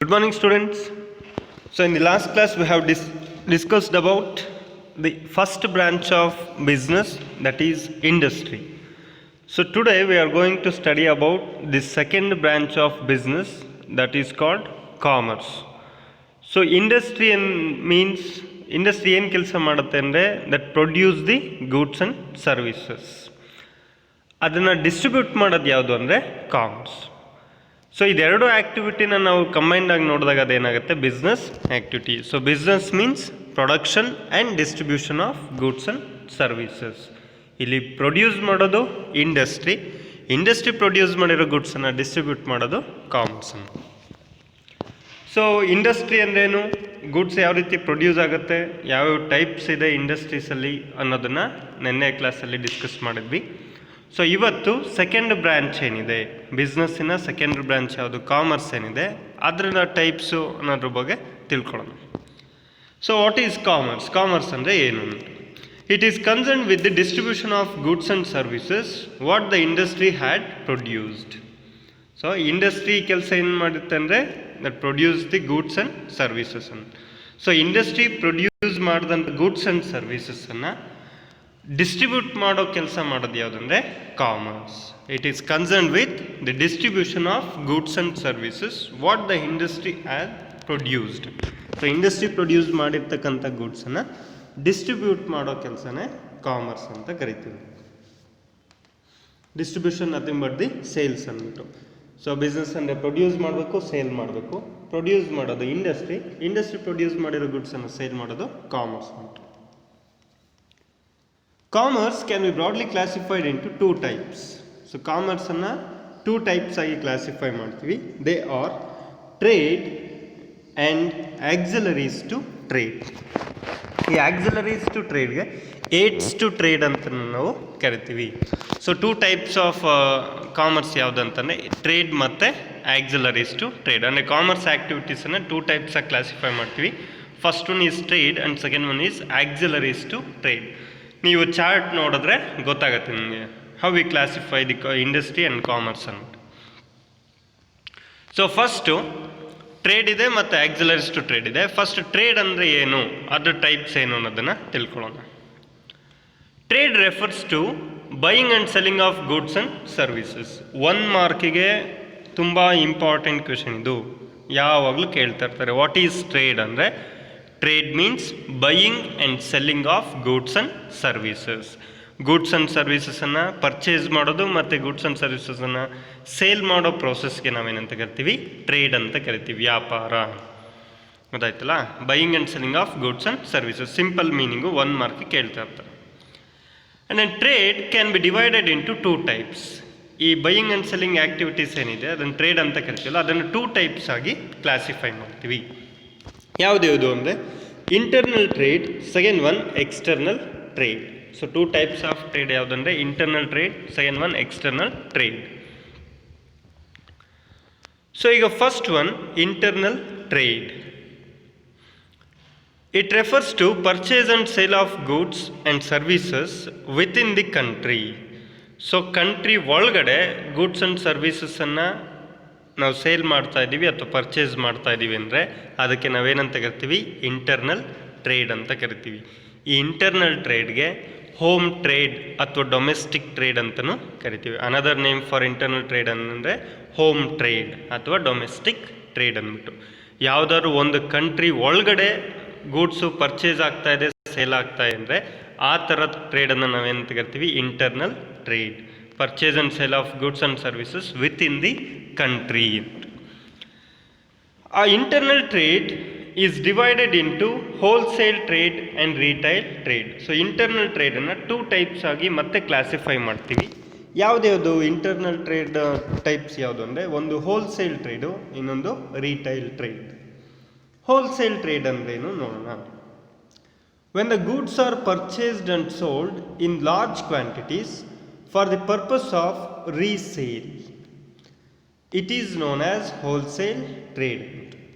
Good morning, students. So in the last class we have discussed about the first branch of business, that is industry. So today we are going to study about the second branch of business, that is called commerce. So industry means industry ಏನು ಕೆಲಸ ಮಾಡುತ್ತೆ ಅಂದರೆ that produce the goods and services. ಅದನ್ನು distribute ಮಾಡೋದು ಯಾವುದು ಅಂದರೆ commerce. So ಇದೆರಡು ಆ್ಯಕ್ಟಿವಿಟಿನ ನಾವು ಕಂಬೈನ್ಡ್ ಆಗಿ ನೋಡಿದಾಗ ಅದೇನಾಗುತ್ತೆ, business activity. So business means production and distribution of goods and services. ಇಲ್ಲಿ ಪ್ರೊಡ್ಯೂಸ್ ಮಾಡೋದು ಇಂಡಸ್ಟ್ರಿ ಪ್ರೊಡ್ಯೂಸ್ ಮಾಡಿರೋ ಗೂಡ್ಸನ್ನು ಡಿಸ್ಟ್ರಿಬ್ಯೂಟ್ ಮಾಡೋದು ಕಾಮರ್ಸನ್ನು. ಸೊ ಇಂಡಸ್ಟ್ರಿ ಅಂದ್ರೇನು, ಗೂಡ್ಸ್ ಯಾವ ರೀತಿ ಪ್ರೊಡ್ಯೂಸ್ ಆಗುತ್ತೆ, ಯಾವ್ಯಾವ ಟೈಪ್ಸ್ ಇದೆ ಇಂಡಸ್ಟ್ರೀಸಲ್ಲಿ ಅನ್ನೋದನ್ನು ನೆನ್ನೆ ಕ್ಲಾಸಲ್ಲಿ ಡಿಸ್ಕಸ್ ಮಾಡಿದ್ವಿ. ಸೊ ಇವತ್ತು ಸೆಕೆಂಡ್ ಬ್ರ್ಯಾಂಚ್ ಏನಿದೆ ಬಿಸ್ನೆಸ್ಸಿನ ಸೆಕೆಂಡ್ ಬ್ರ್ಯಾಂಚ್ ಯಾವುದು, ಕಾಮರ್ಸ್ ಏನಿದೆ, ಅದರ ಟೈಪ್ಸು ಅನ್ನೋದ್ರ ಬಗ್ಗೆ ತಿಳ್ಕೊಳ್ಳೋಣ. So what is commerce? Commerce ಅಂದರೆ ಏನು? It is concern with the distribution of goods and services what the industry had produced. So industry ಕೆಲಸ ಏನು ಮಾಡುತ್ತೆ ಅಂದರೆ that produce the goods and services ಅಂತ. ಸೊ ಇಂಡಸ್ಟ್ರಿ ಪ್ರೊಡ್ಯೂಸ್ ಮಾಡಿದಂಥ goods and ಸರ್ವಿಸಸ್ಸನ್ನು distribute ಮಾಡೋ ಕೆಲಸ ಮಾಡೋದು ಯಾವುದಂದರೆ commerce. It is concern with the distribution of goods and services what the industry had produced. So industry produce ಮಾಡಿರ್ತಕ್ಕಂಥ ಗೂಡ್ಸನ್ನು distribute ಮಾಡೋ ಕೆಲಸನೇ ಕಾಮರ್ಸ್ ಅಂತ ಕರಿತೀವಿ. Distribution nothing but the sales ಅಂದ್ಬಿಟ್ಟು. ಸೊ ಬಿಸ್ನೆಸ್ ಅಂದರೆ ಪ್ರೊಡ್ಯೂಸ್ ಮಾಡಬೇಕು, ಸೇಲ್ ಮಾಡಬೇಕು. ಪ್ರೊಡ್ಯೂಸ್ ಮಾಡೋದು ಇಂಡಸ್ಟ್ರಿ ಪ್ರೊಡ್ಯೂಸ್ ಮಾಡಿರೋ ಗೂಡ್ಸನ್ನು ಸೇಲ್ ಮಾಡೋದು ಕಾಮರ್ಸ್ ಅಂತ. Commerce can be broadly classified into 2 types. So ಕಾಮರ್ಸನ್ನು 2 types ಆಗಿ ಕ್ಲಾಸಿಫೈ ಮಾಡ್ತೀವಿ. They are trade and auxiliaries to trade. ಈ ಆಕ್ಸಿಲರೀಸ್ ಟು ಟ್ರೇಡ್ಗೆ ಏಡ್ಸ್ ಟು ಟ್ರೇಡ್ ಅಂತ ನಾವು ಕರಿತೀವಿ. ಸೊ 2 types ಆಫ್ ಕಾಮರ್ಸ್ ಯಾವುದಂತಂದರೆ ಟ್ರೇಡ್ ಮತ್ತು ಆಕ್ಸಿಲರೀಸ್ ಟು ಟ್ರೇಡ್. ಅಂದರೆ ಕಾಮರ್ಸ್ ಆ್ಯಕ್ಟಿವಿಟೀಸನ್ನು 2 types ಆಗಿ ಕ್ಲಾಸಿಫೈ ಮಾಡ್ತೀವಿ. First one is trade and second one is auxiliaries to trade. ನೀವು ಚಾರ್ಟ್ ನೋಡಿದ್ರೆ ಗೊತ್ತಾಗುತ್ತೆ ನಿಮಗೆ how we classify the industry and commerce ಅಂದ್ಬಿಟ್ಟು. ಸೊ ಫಸ್ಟು ಟ್ರೇಡ್ ಇದೆ ಮತ್ತು ಆಕ್ಸಿಲರೀಸ್ ಟು ಟ್ರೇಡ್ ಇದೆ. ಫಸ್ಟ್ ಟ್ರೇಡ್ ಅಂದರೆ ಏನು, ಅದರ ಟೈಪ್ಸ್ ಏನು ಅನ್ನೋದನ್ನು ತಿಳ್ಕೊಳ್ಳೋಣ. Trade refers to buying and selling of goods and services. 1 ಮಾರ್ಕಿಗೆ ತುಂಬ ಇಂಪಾರ್ಟೆಂಟ್ ಕ್ವೆಶನ್ ಇದು, ಯಾವಾಗಲೂ ಕೇಳ್ತಾ ಇರ್ತಾರೆ. ವಾಟ್ ಈಸ್ ಟ್ರೇಡ್ ಅಂದರೆ trade means buying and selling of goods and services. Goods and ಸರ್ವಿಸಸನ್ನು ಪರ್ಚೇಸ್ ಮಾಡೋದು ಮತ್ತು ಗೂಡ್ಸ್ ಆ್ಯಂಡ್ ಸರ್ವಿಸಸನ್ನು ಸೇಲ್ ಮಾಡೋ ಪ್ರೋಸೆಸ್ಗೆ ನಾವೇನಂತ ಕರಿತೀವಿ, ಟ್ರೇಡ್ ಅಂತ ಕರಿತೀವಿ, ವ್ಯಾಪಾರ. ಗೊತ್ತಾಯ್ತಲ್ಲ, buying and selling of goods and services. Simple meaning 1 ಮಾರ್ಕಿಗೆ ಕೇಳ್ತಾ ಇರ್ತಾರೆ. And then trade can be divided into 2 types. ಈ ಬೈಯಿಂಗ್ ಆ್ಯಂಡ್ ಸೆಲ್ಲಿಂಗ್ ಆ್ಯಕ್ಟಿವಿಟೀಸ್ ಏನಿದೆ ಅದನ್ನು ಟ್ರೇಡ್ ಅಂತ ಕರಿತೀವಲ್ಲ, ಅದನ್ನು 2 types ಆಗಿ ಕ್ಲಾಸಿಫೈ ಮಾಡ್ತೀವಿ. ಯಾವುದು ಅಂದರೆ internal trade, second one external trade. So 2 types of trade ಯಾವುದಂದರೆ internal trade, second one external trade. So ಈಗ first one internal trade. It refers to purchase and sale of goods and services within the country. So country ಒಳಗಡೆ goods and ಸರ್ವಿಸಸನ್ನು ನಾವು sale ಮಾಡ್ತಾ ಇದ್ದೀವಿ ಅಥವಾ purchase ಮಾಡ್ತಾ ಇದ್ದೀವಿ ಅಂದರೆ ಅದಕ್ಕೆ ನಾವೇನಂತ ಕರಿತೀವಿ, ಇಂಟರ್ನಲ್ ಟ್ರೇಡ್ ಅಂತ ಕರಿತೀವಿ. ಈ ಇಂಟರ್ನಲ್ ಟ್ರೇಡ್ಗೆ ಹೋಮ್ ಟ್ರೇಡ್ ಅಥವಾ ಡೊಮೆಸ್ಟಿಕ್ ಟ್ರೇಡ್ ಅಂತಲೂ ಕರಿತೀವಿ. Another name for internal trade ಅಂದರೆ ಹೋಮ್ ಟ್ರೇಡ್ ಅಥವಾ ಡೊಮೆಸ್ಟಿಕ್ ಟ್ರೇಡ್ ಅಂದ್ಬಿಟ್ಟು. ಯಾವುದಾದ್ರು ಒಂದು ಕಂಟ್ರಿ ಒಳಗಡೆ ಗೂಡ್ಸು ಪರ್ಚೇಸ್ ಆಗ್ತಾ ಇದೆ, ಸೇಲ್ ಆಗ್ತಾ ಇದೆ ಅಂದರೆ ಆ ಥರದ ಟ್ರೇಡನ್ನು ನಾವೇನಂತ ಕರಿತೀವಿ, internal trade. Purchase and sale of goods and services within the country. ಆ internal trade is divided into wholesale trade and retail trade. So internal ಟ್ರೇಡನ್ನು 2 types ಆಗಿ ಮತ್ತೆ ಕ್ಲಾಸಿಫೈ ಮಾಡ್ತೀವಿ. ಯಾವುದ್ಯಾವುದು ಇಂಟರ್ನಲ್ ಟ್ರೇಡ್ ಟೈಪ್ಸ್ ಯಾವುದು ಅಂದರೆ ಒಂದು ಹೋಲ್ಸೇಲ್ ಟ್ರೇಡು, ಇನ್ನೊಂದು retail trade. Wholesale trade ಅಂದ್ರೇನು ನೋಡೋಣ. When the goods are purchased and sold in large quantities for the purpose of resale, it is known as wholesale trade.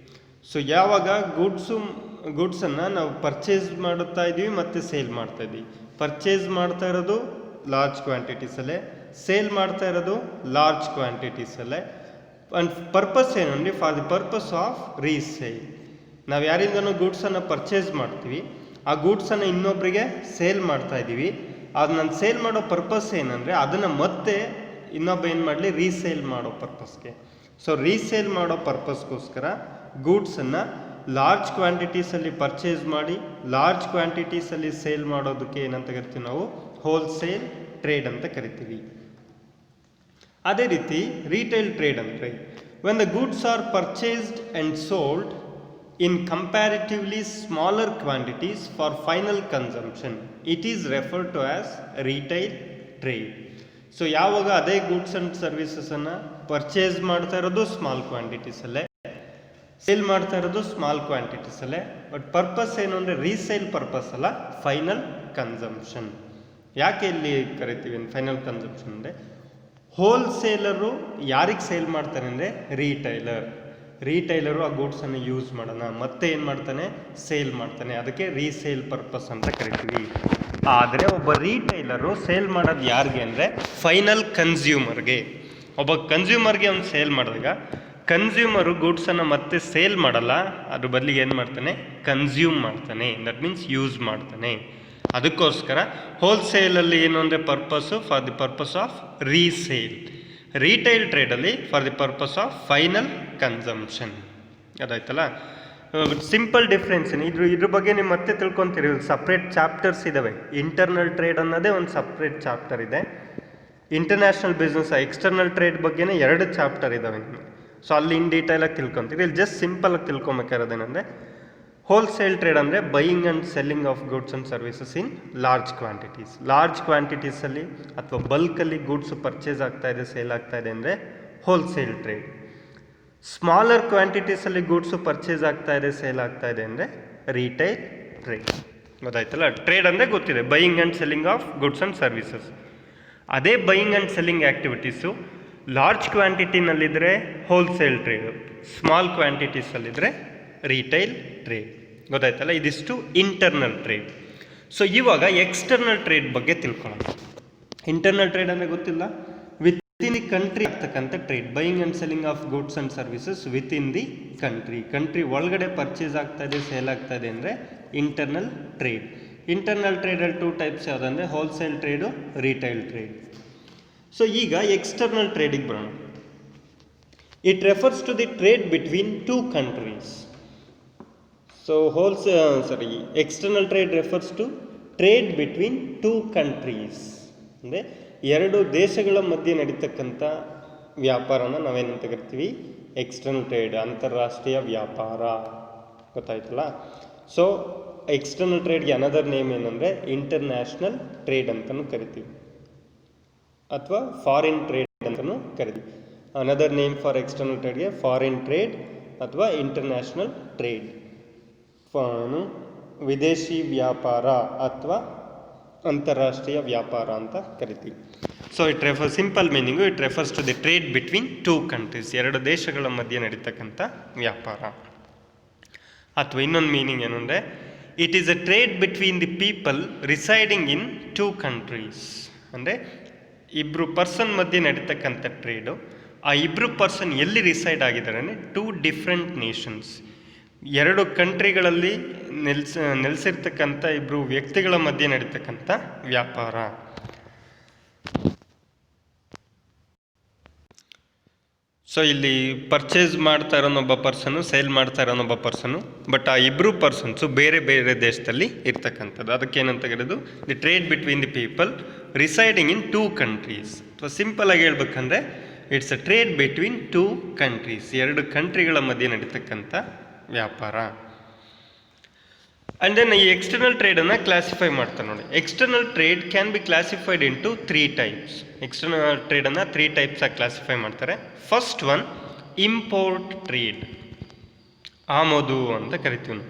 So ಯಾವಾಗ ಗೂಡ್ಸನ್ನು ನಾವು purchase ಮಾಡುತ್ತಾ ಇದ್ದೀವಿ ಮತ್ತು ಸೇಲ್ ಮಾಡ್ತಾ ಇದ್ದೀವಿ, ಪರ್ಚೇಸ್ ಮಾಡ್ತಾ ಇರೋದು ಲಾರ್ಜ್ ಕ್ವಾಂಟಿಟೀಸಲ್ಲೇ, ಸೇಲ್ ಮಾಡ್ತಾ ಇರೋದು ಲಾರ್ಜ್ ಕ್ವಾಂಟಿಟೀಸಲ್ಲೇ, ಆ್ಯಂಡ್ ಪರ್ಪಸ್ ಏನು ಅಂದರೆ for the purpose of resale. ನಾವು ಯಾರಿಂದನೂ ಗೂಡ್ಸನ್ನು ಪರ್ಚೇಸ್ ಮಾಡ್ತೀವಿ, ಆ ಗೂಡ್ಸನ್ನು ಇನ್ನೊಬ್ಬರಿಗೆ ಸೇಲ್ ಮಾಡ್ತಾ ಇದ್ದೀವಿ. ಅದು ನಾನು ಸೇಲ್ ಮಾಡೋ ಪರ್ಪಸ್ ಏನಂದರೆ ಅದನ್ನು ಮತ್ತೆ ಇನ್ನೊಬ್ಬ ಏನು ಮಾಡಲಿ, ರೀಸೇಲ್ ಮಾಡೋ ಪರ್ಪಸ್ಗೆ. ಸೊ ರೀಸೇಲ್ ಮಾಡೋ ಪರ್ಪಸ್ಗೋಸ್ಕರ ಗೂಡ್ಸನ್ನು ಲಾರ್ಜ್ ಕ್ವಾಂಟಿಟೀಸಲ್ಲಿ ಪರ್ಚೇಸ್ ಮಾಡಿ ಲಾರ್ಜ್ ಕ್ವಾಂಟಿಟೀಸಲ್ಲಿ ಸೇಲ್ ಮಾಡೋದಕ್ಕೆ ಏನಂತ ಕರಿತೀವಿ ನಾವು, ಹೋಲ್ಸೇಲ್ ಟ್ರೇಡ್ ಅಂತ ಕರಿತೀವಿ. ಅದೇ ರೀತಿ ರಿಟೇಲ್ ಟ್ರೇಡ್ ಅಂದರೆ when the goods are purchased and sold in comparatively smaller quantities for final consumption, it is referred to as retail trade. So ಯಾವಾಗ ಅದೇ ಗೂಡ್ಸ್ ಆ್ಯಂಡ್ ಸರ್ವಿಸಸನ್ನು ಪರ್ಚೇಸ್ ಮಾಡ್ತಾ ಇರೋದು ಸ್ಮಾಲ್ ಕ್ವಾಂಟಿಟೀಸಲ್ಲೇ, ಸೇಲ್ ಮಾಡ್ತಾ ಇರೋದು ಸ್ಮಾಲ್ ಕ್ವಾಂಟಿಟೀಸಲ್ಲೇ, ಬಟ್ ಪರ್ಪಸ್ ಏನು ಅಂದರೆ ರೀಸೇಲ್ ಪರ್ಪಸ್ ಅಲ್ಲ, ಫೈನಲ್ ಕನ್ಸಂಪ್ಷನ್. ಯಾಕೆ ಇಲ್ಲಿ ಕರಿತೀವಿ ಫೈನಲ್ ಕನ್ಸಂಪ್ಷನ್ ಅಂದರೆ ಹೋಲ್ಸೇಲರು ಯಾರಿಗೆ ಸೇಲ್ ಮಾಡ್ತಾನೆ ಅಂದರೆ ರೀಟೈಲರು ಆ ಗೂಡ್ಸನ್ನು ಯೂಸ್ ಮಾಡೋಣ ಮತ್ತೆ ಏನು ಮಾಡ್ತಾನೆ, ಸೇಲ್ ಮಾಡ್ತಾನೆ, ಅದಕ್ಕೆ ರೀಸೇಲ್ ಪರ್ಪಸ್ ಅಂತ ಕರಿತೀವಿ. ಆದರೆ ಒಬ್ಬ ರೀಟೈಲರು ಸೇಲ್ ಮಾಡೋದು ಯಾರಿಗೆ ಅಂದರೆ ಫೈನಲ್ ಕನ್ಸ್ಯೂಮರ್ಗೆ. ಒಬ್ಬ ಕನ್ಸ್ಯೂಮರ್ಗೆ ಅವ್ನು ಸೇಲ್ ಮಾಡಿದಾಗ ಕನ್ಸ್ಯೂಮರು ಗೂಡ್ಸನ್ನು ಮತ್ತೆ ಸೇಲ್ ಮಾಡಲ್ಲ, ಅದ್ರ ಬದಲಿಗೆ ಏನು ಮಾಡ್ತಾನೆ, ಕನ್ಸ್ಯೂಮ್ ಮಾಡ್ತಾನೆ, ದಟ್ ಮೀನ್ಸ್ ಯೂಸ್ ಮಾಡ್ತಾನೆ. ಅದಕ್ಕೋಸ್ಕರ ಹೋಲ್ಸೇಲಲ್ಲಿ ಏನು ಅಂದರೆ purpose for the purpose of resale, retail ಟ್ರೇಡಲ್ಲಿ for the purpose of final consumption. ಅದಾಯ್ತಲ್ಲ, ಸಿಂಪಲ್ ಡಿಫ್ರೆನ್ಸ್. ಇದ್ರ ಬಗ್ಗೆ ನೀವು ಮತ್ತೆ ತಿಳ್ಕೊತೀರಿ, ಸಪ್ರೇಟ್ ಚಾಪ್ಟರ್ಸ್ ಇದ್ದಾವೆ. ಇಂಟರ್ನಲ್ ಟ್ರೇಡ್ ಅನ್ನೋದೇ ಒಂದು ಸಪ್ರೇಟ್ ಚಾಪ್ಟರ್ ಇದೆ. ಇಂಟರ್ನ್ಯಾಷನಲ್ ಬಿಸ್ನೆಸ್ ಎಕ್ಸ್ಟರ್ನಲ್ ಟ್ರೇಡ್ ಬಗ್ಗೆನೇ 2 ಚಾಪ್ಟರ್ ಇದ್ದಾವೆ. ಸೊ ಅಲ್ಲಿ ಇನ್ ಡೀಟೇಲಾಗಿ ತಿಳ್ಕೊತೀರಿ. ಇಲ್ಲಿ ಜಸ್ಟ್ ಸಿಂಪಲಾಗಿ ತಿಳ್ಕೊಬೇಕಾರೋದೇನೆಂದರೆ ಹೋಲ್ಸೇಲ್ ಟ್ರೇಡ್ ಅಂದರೆ buying and selling of goods and services in large quantities. Large ಕ್ವಾಂಟಿಟೀಸಲ್ಲಿ ಅಥವಾ ಬಲ್ಕಲ್ಲಿ ಗೂಡ್ಸು ಪರ್ಚೇಸ್ ಆಗ್ತಾ ಇದೆ, ಸೇಲ್ ಆಗ್ತಾ ಇದೆ ಅಂದರೆ ಹೋಲ್ಸೇಲ್ ಟ್ರೇಡ್. ಸ್ಮಾಲರ್ ಕ್ವಾಂಟಿಟೀಸಲ್ಲಿ ಗೂಡ್ಸು ಪರ್ಚೇಸ್ ಆಗ್ತಾ ಇದೆ, ಸೇಲ್ ಆಗ್ತಾ ಇದೆ ಅಂದರೆ ರಿಟೇಲ್ ಟ್ರೇಡ್. ಗೊತ್ತಾಯ್ತಲ್ಲ, ಟ್ರೇಡ್ ಅಂದರೆ ಗೊತ್ತಿದೆ, buying and selling of goods and services. ಅದೇ buying and selling activities large ಕ್ವಾಂಟಿಟಿನಲ್ಲಿದ್ದರೆ ಹೋಲ್ಸೇಲ್ ಟ್ರೇಡು, ಸ್ಮಾಲ್ ಕ್ವಾಂಟಿಟೀಸಲ್ಲಿದ್ದರೆ ರಿಟೇಲ್ ಟ್ರೇಡ್. ಗೊತ್ತಾಯ್ತಲ್ಲ, ಇದಿಷ್ಟು ಇಂಟರ್ನಲ್ ಟ್ರೇಡ್. ಸೊ ಇವಾಗ ಎಕ್ಸ್ಟರ್ನಲ್ ಟ್ರೇಡ್ ಬಗ್ಗೆ ತಿಳ್ಕೊಳ್ಳೋಣ. ಇಂಟರ್ನಲ್ ಟ್ರೇಡ್ ಅಂದರೆ ಗೊತ್ತಿಲ್ಲ, ವಿತ್ ಇನ್ ದಿ ಕಂಟ್ರಿ ಆಗ್ತಕ್ಕಂಥ trade, buying and selling of goods and services within the country ಒಳಗಡೆ ಪರ್ಚೇಸ್ ಆಗ್ತಾ ಇದೆ, ಸೇಲ್ ಆಗ್ತಾ ಇದೆ ಅಂದರೆ ಇಂಟರ್ನಲ್ ಟ್ರೇಡ್. ಇಂಟರ್ನಲ್ ಟ್ರೇಡಲ್ಲಿ 2 types ಯಾವುದಂದರೆ wholesale trade, retail trade. So ಈಗ ಎಕ್ಸ್ಟರ್ನಲ್ ಟ್ರೇಡಿಗೆ ಬರೋಣ. It refers to the trade between 2 countries. So external trade refers to trade between 2 countries. ಅಂದರೆ 2 ದೇಶಗಳ ಮಧ್ಯೆ ನಡೀತಕ್ಕಂಥ ವ್ಯಾಪಾರನ ನಾವೇನಂತ ಕರಿತೀವಿ, ಎಕ್ಸ್ಟರ್ನಲ್ ಟ್ರೇಡ್, ಅಂತಾರಾಷ್ಟ್ರೀಯ ವ್ಯಾಪಾರ. ಗೊತ್ತಾಯ್ತಲ್ಲ. ಸೊ ಎಕ್ಸ್ಟರ್ನಲ್ ಟ್ರೇಡ್ಗೆ ಅನದರ್ ನೇಮ್ ಏನಂದರೆ ಇಂಟರ್ನ್ಯಾಷನಲ್ ಟ್ರೇಡ್ ಅಂತಲೂ ಕರಿತೀವಿ, ಅಥವಾ ಫಾರಿನ್ ಟ್ರೇಡ್ ಅಂತಲೂ ಕರಿತೀವಿ. ಅನದರ್ ನೇಮ್ ಫಾರ್ ಎಕ್ಸ್ಟರ್ನಲ್ ಟ್ರೇಡ್ಗೆ ಫಾರಿನ್ ಟ್ರೇಡ್ ಅಥವಾ ಇಂಟರ್ನ್ಯಾಷನಲ್ ಟ್ರೇಡ್, ವಿದೇಶಿ ವ್ಯಾಪಾರ ಅಥವಾ ಅಂತಾರಾಷ್ಟ್ರೀಯ ವ್ಯಾಪಾರ ಅಂತ ಕರಿತೀವಿ. So it refer simple meaning, it refers to the trade between 2 countries, 2 ದೇಶಗಳ ಮಧ್ಯೆ ನಡೀತಕ್ಕಂಥ ವ್ಯಾಪಾರ. ಅಥವಾ ಇನ್ನೊಂದು ಮೀನಿಂಗ್ ಏನು ಅಂದರೆ it is a trade between the people residing in 2 countries. ಅಂದರೆ ಇಬ್ಬರು ಪರ್ಸನ್ ಮಧ್ಯೆ ನಡೀತಕ್ಕಂಥ ಟ್ರೇಡು. ಆ ಇಬ್ಬರು ಪರ್ಸನ್ ಎಲ್ಲಿ ರಿಸೈಡ್ ಆಗಿದ್ದಾರೆ ಅಂದರೆ 2 different nations, 2 ಕಂಟ್ರಿಗಳಲ್ಲಿ ನೆಲೆಸಿರ್ತಕ್ಕಂಥ ಇಬ್ಬರು ವ್ಯಕ್ತಿಗಳ ಮಧ್ಯೆ ನಡೀತಕ್ಕಂಥ ವ್ಯಾಪಾರ. ಸೊ ಇಲ್ಲಿ ಪರ್ಚೇಸ್ ಮಾಡ್ತಾ ಇರೋನೊಬ್ಬ ಪರ್ಸನು, ಸೇಲ್ ಮಾಡ್ತಾ ಇರೋನೊಬ್ಬ ಪರ್ಸನು, ಬಟ್ ಆ ಇಬ್ಬರು ಪರ್ಸನ್ಸು ಬೇರೆ ಬೇರೆ ದೇಶದಲ್ಲಿ ಇರ್ತಕ್ಕಂಥದ್ದು. ಅದಕ್ಕೇನಂತ ಕರೆಯೋದು the trade between the people residing in 2 countries. ಅಥವಾ ಸಿಂಪಲಾಗಿ ಹೇಳ್ಬೇಕಂದ್ರೆ it's a trade between 2 countries, 2 ಕಂಟ್ರಿಗಳ ಮಧ್ಯೆ ನಡೀತಕ್ಕಂಥ ವ್ಯಾಪಾರ. ಆ್ಯಂಡ್ ದೆನ್ ಈ ಎಕ್ಸ್ಟರ್ನಲ್ ಟ್ರೇಡನ್ನು ಕ್ಲಾಸಿಫೈ ಮಾಡ್ತಾರೆ ನೋಡಿ. External trade can be classified into 3 types. External ಟ್ರೇಡನ್ನು 3 types ಆಗಿ ಕ್ಲಾಸಿಫೈ ಮಾಡ್ತಾರೆ. ಫಸ್ಟ್ ಒನ್ ಇಂಪೋರ್ಟ್ ಟ್ರೇಡ್, ಆಮದು ಅಂತ ಕರಿತೀವಿ ನಾವು.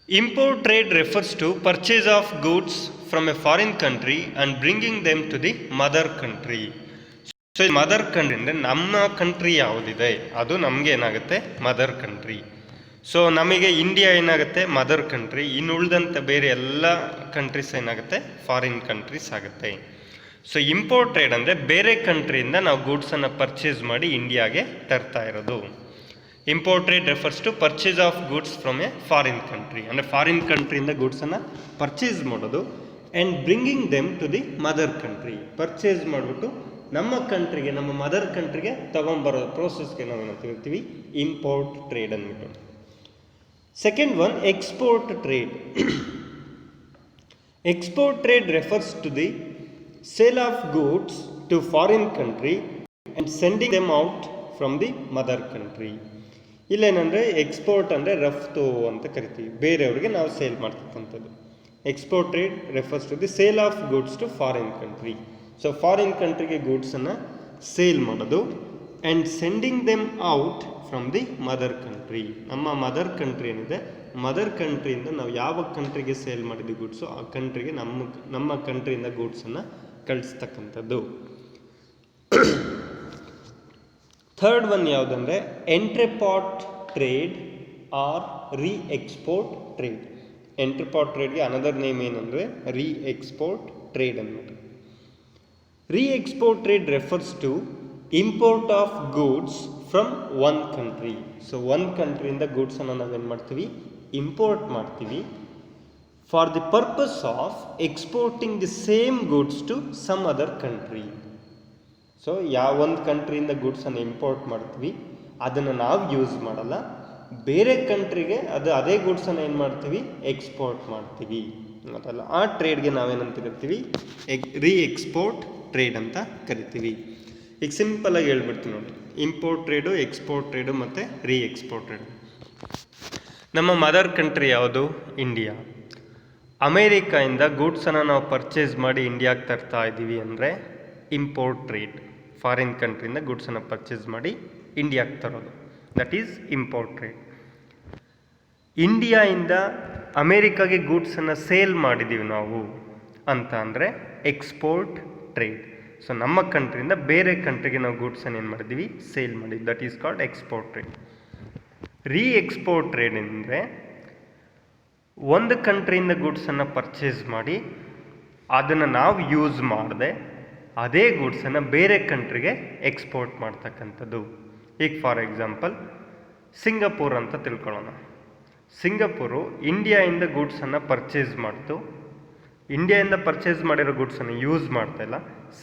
Import trade refers to purchase of goods from a foreign country and bringing them to the mother country. So mother country ಅಂದರೆ ನಮ್ಮ country ಯಾವುದಿದೆ ಅದು ನಮಗೆ ಏನಾಗುತ್ತೆ, ಮದರ್ ಕಂಟ್ರಿ. ಸೊ ನಮಗೆ ಇಂಡಿಯಾ ಏನಾಗುತ್ತೆ, ಮದರ್ ಕಂಟ್ರಿ. ಇನ್ನು ಉಳಿದಂಥ ಬೇರೆ ಎಲ್ಲ ಕಂಟ್ರೀಸ್ ಏನಾಗುತ್ತೆ, ಫಾರಿನ್ ಕಂಟ್ರೀಸ್ ಆಗುತ್ತೆ. ಸೊ ಇಂಪೋರ್ಟ್ ಟ್ರೇಡ್ ಅಂದರೆ ಬೇರೆ ಕಂಟ್ರಿಯಿಂದ ನಾವು ಗೂಡ್ಸನ್ನು ಪರ್ಚೇಸ್ ಮಾಡಿ ಇಂಡಿಯಾಗೆ ತರ್ತಾ ಇರೋದು. Import trade refers to purchase of goods from a foreign country, ಅಂದರೆ ಫಾರಿನ್ ಕಂಟ್ರಿಯಿಂದ ಗೂಡ್ಸನ್ನು ಪರ್ಚೇಸ್ ಮಾಡೋದು. And bringing them to the mother country, purchase ಮಾಡಿಬಿಟ್ಟು ನಮ್ಮ ಕಂಟ್ರಿಗೆ, ನಮ್ಮ ಮದರ್ ಕಂಟ್ರಿಗೆ ತೊಗೊಂಬರೋ ಪ್ರೋಸೆಸ್ಗೆ ನಾವು ಏನಂತ ಹೇಳ್ತೀವಿ, ಇಂಪೋರ್ಟ್ ಟ್ರೇಡ್ ಅಂದ್ಬಿಟ್ಟು. Second one, export trade. Export trade refers to the sale of goods to foreign country and sending them out from the mother country. ಇಲ್ಲೇನಂದರೆ export ಅಂದರೆ ರಫ್ತು ಅಂತ ಕರಿತೀವಿ, ಬೇರೆಯವ್ರಿಗೆ ನಾವು ಸೇಲ್ ಮಾಡ್ತಕ್ಕಂಥದ್ದು. Export trade refers to the sale of goods to foreign country. So foreign ಕಂಟ್ರಿಗೆ ಗೂಡ್ಸನ್ನು ಸೇಲ್ ಮಾಡೋದು. And sending them out from the mother country, ನಮ್ಮ ಮದರ್ ಕಂಟ್ರಿ ಏನಿದೆ, ಮದರ್ ಕಂಟ್ರಿಯಿಂದ ನಾವು ಯಾವ ಕಂಟ್ರಿಗೆ ಸೇಲ್ ಮಾಡಿದ್ವಿ ಗೂಡ್ಸು, ಆ ಕಂಟ್ರಿಗೆ ನಮ್ಮ ಕಂಟ್ರಿಯಿಂದ ಗೂಡ್ಸನ್ನು ಕಳಿಸ್ತಕ್ಕಂಥದ್ದು. ಥರ್ಡ್ ಒನ್ ಯಾವುದಂದರೆ entrepot trade or re export trade. Entrepot ಟ್ರೇಡ್ಗೆ ಅನದರ್ ನೇಮ್ ಏನಂದರೆ ರೀ ಎಕ್ಸ್ಪೋರ್ಟ್ ಟ್ರೇಡ್ ಅಂದ್ಬಿಟ್ಟು. Re export trade refers to import of goods from one country. So ಒಂದು ಕಂಟ್ರಿಯಿಂದ ಗೂಡ್ಸನ್ನು ನಾವೇನು ಮಾಡ್ತೀವಿ, ಇಂಪೋರ್ಟ್ ಮಾಡ್ತೀವಿ for the purpose of exporting the same goods to some other country. So ಯಾವೊಂದು ಕಂಟ್ರಿಯಿಂದ ಗೂಡ್ಸನ್ನು ಇಂಪೋರ್ಟ್ ಮಾಡ್ತೀವಿ ಅದನ್ನು ನಾವು ಯೂಸ್ ಮಾಡಲ್ಲ, ಬೇರೆ ಕಂಟ್ರಿಗೆ ಅದೇ ಗೂಡ್ಸನ್ನು ಏನು ಮಾಡ್ತೀವಿ, ಎಕ್ಸ್ಪೋರ್ಟ್ ಮಾಡ್ತೀವಿ ಅದಲ್ಲ. ಆ ಟ್ರೇಡ್ಗೆ ನಾವೇನಂತ ಕರಿತೀವಿ, ರೀ ಎಕ್ಸ್ಪೋರ್ಟ್ ಟ್ರೇಡ್ ಅಂತ ಕರಿತೀವಿ. ಈಗ ಸಿಂಪಲಾಗಿ ಹೇಳ್ಬಿಡ್ತೀವಿ ನೋಡಿ, ಇಂಪೋರ್ಟ್ ಟ್ರೇಡು, ಎಕ್ಸ್ಪೋರ್ಟ್ ಟ್ರೇಡು ಮತ್ತು ರೀ ಎಕ್ಸ್ಪೋರ್ಟ್ ಟ್ರೇಡು. ನಮ್ಮ ಮದರ್ ಕಂಟ್ರಿ ಯಾವುದು, ಇಂಡಿಯಾ. ಅಮೇರಿಕಾಯಿಂದ ಗೂಡ್ಸನ್ನು ನಾವು ಪರ್ಚೇಸ್ ಮಾಡಿ ಇಂಡಿಯಾಗೆ ತರ್ತಾ ಇದ್ದೀವಿ ಅಂದರೆ ಇಂಪೋರ್ಟ್ ಟ್ರೇಡ್. ಫಾರಿನ್ ಕಂಟ್ರಿಯಿಂದ ಗೂಡ್ಸನ್ನು ಪರ್ಚೇಸ್ ಮಾಡಿ ಇಂಡಿಯಾಗೆ ತರೋದು, ದಟ್ ಈಸ್ ಇಂಪೋರ್ಟ್ ಟ್ರೇಡ್. ಇಂಡಿಯಾಯಿಂದ ಅಮೇರಿಕಾಗೆ ಗೂಡ್ಸನ್ನು ಸೇಲ್ ಮಾಡಿದ್ದೀವಿ ನಾವು ಅಂತ ಅಂದರೆ ಎಕ್ಸ್ಪೋರ್ಟ್ ಟ್ರೇಡ್. ಸೊ ನಮ್ಮ ಕಂಟ್ರಿಯಿಂದ ಬೇರೆ ಕಂಟ್ರಿಗೆ ನಾವು ಗೂಡ್ಸನ್ನು ಏನು ಮಾಡಿದ್ದೀವಿ, ಸೇಲ್ ಮಾಡಿದ್ವಿ, that is called export trade. ರೀ ಎಕ್ಸ್ಪೋರ್ಟ್ ಟ್ರೇಡ್ ಅಂದರೆ ಒಂದು ಕಂಟ್ರಿಯಿಂದ ಗೂಡ್ಸನ್ನು ಪರ್ಚೇಸ್ ಮಾಡಿ ಅದನ್ನು ನಾವು ಯೂಸ್ ಮಾಡದೆ ಅದೇ ಗೂಡ್ಸನ್ನು ಬೇರೆ ಕಂಟ್ರಿಗೆ ಎಕ್ಸ್ಪೋರ್ಟ್ ಮಾಡ್ತಕ್ಕಂಥದ್ದು. ಈಗ ಫಾರ್ ಎಕ್ಸಾಂಪಲ್ ಸಿಂಗಪೂರ್ ಅಂತ ತಿಳ್ಕೊಳ್ಳೋಣ. ಸಿಂಗಪೂರು ಇಂಡಿಯಾಯಿಂದ ಗೂಡ್ಸನ್ನು ಪರ್ಚೇಸ್ ಮಾಡ್ತು, ಇಂಡಿಯಾದಿಂದ ಪರ್ಚೇಸ್ ಮಾಡಿರೋ ಗೂಡ್ಸನ್ನು ಯೂಸ್ ಮಾಡ್ತಾಯಿಲ್ಲ,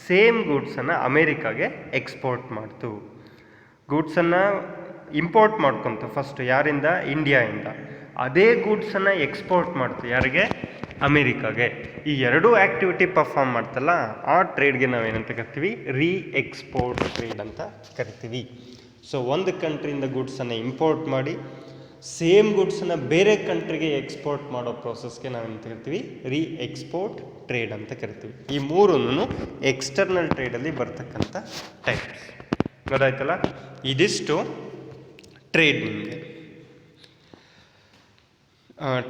ಸೇಮ್ ಗೂಡ್ಸನ್ನು ಅಮೇರಿಕಾಗೆ ಎಕ್ಸ್ಪೋರ್ಟ್ ಮಾಡ್ತು. ಗೂಡ್ಸನ್ನು ಇಂಪೋರ್ಟ್ ಮಾಡ್ಕೊತ ಫಸ್ಟು ಯಾರಿಂದ, ಇಂಡಿಯಾಯಿಂದ. ಅದೇ ಗೂಡ್ಸನ್ನು ಎಕ್ಸ್ಪೋರ್ಟ್ ಮಾಡ್ತು ಯಾರಿಗೆ, ಅಮೇರಿಕಾಗೆ. ಈ ಎರಡೂ ಆ್ಯಕ್ಟಿವಿಟಿ ಪರ್ಫಾರ್ಮ್ ಮಾಡ್ತಲ್ಲ, ಆ ಟ್ರೇಡ್ಗೆ ನಾವೇನಂತ ಕರಿತೀವಿ, ರೀ ಎಕ್ಸ್ಪೋರ್ಟ್ ಟ್ರೇಡ್ ಅಂತ ಕರಿತೀವಿ. ಸೊ ಒಂದು ಕಂಟ್ರಿಯಿಂದ ಗೂಡ್ಸನ್ನು ಇಂಪೋರ್ಟ್ ಮಾಡಿ ಸೇಮ್ ಗೂಡ್ಸನ್ನು ಬೇರೆ ಕಂಟ್ರಿಗೆ ಎಕ್ಸ್ಪೋರ್ಟ್ ಮಾಡೋ ಪ್ರೋಸೆಸ್ಗೆ ನಾವೇನಂತ ಕರಿತೀವಿ, ರೀ ಎಕ್ಸ್ಪೋರ್ಟ್ ಟ್ರೇಡ್ ಅಂತ ಕರಿತೀವಿ. ಈ ಮೂರನ್ನು ಎಕ್ಸ್ಟರ್ನಲ್ ಟ್ರೇಡಲ್ಲಿ ಬರ್ತಕ್ಕಂಥ ಟೈಪ್ಸ್. ಗೊತ್ತಾಯ್ತಲ್ಲ, ಇದಿಷ್ಟು ಟ್ರೇಡ್. ನಿಮಗೆ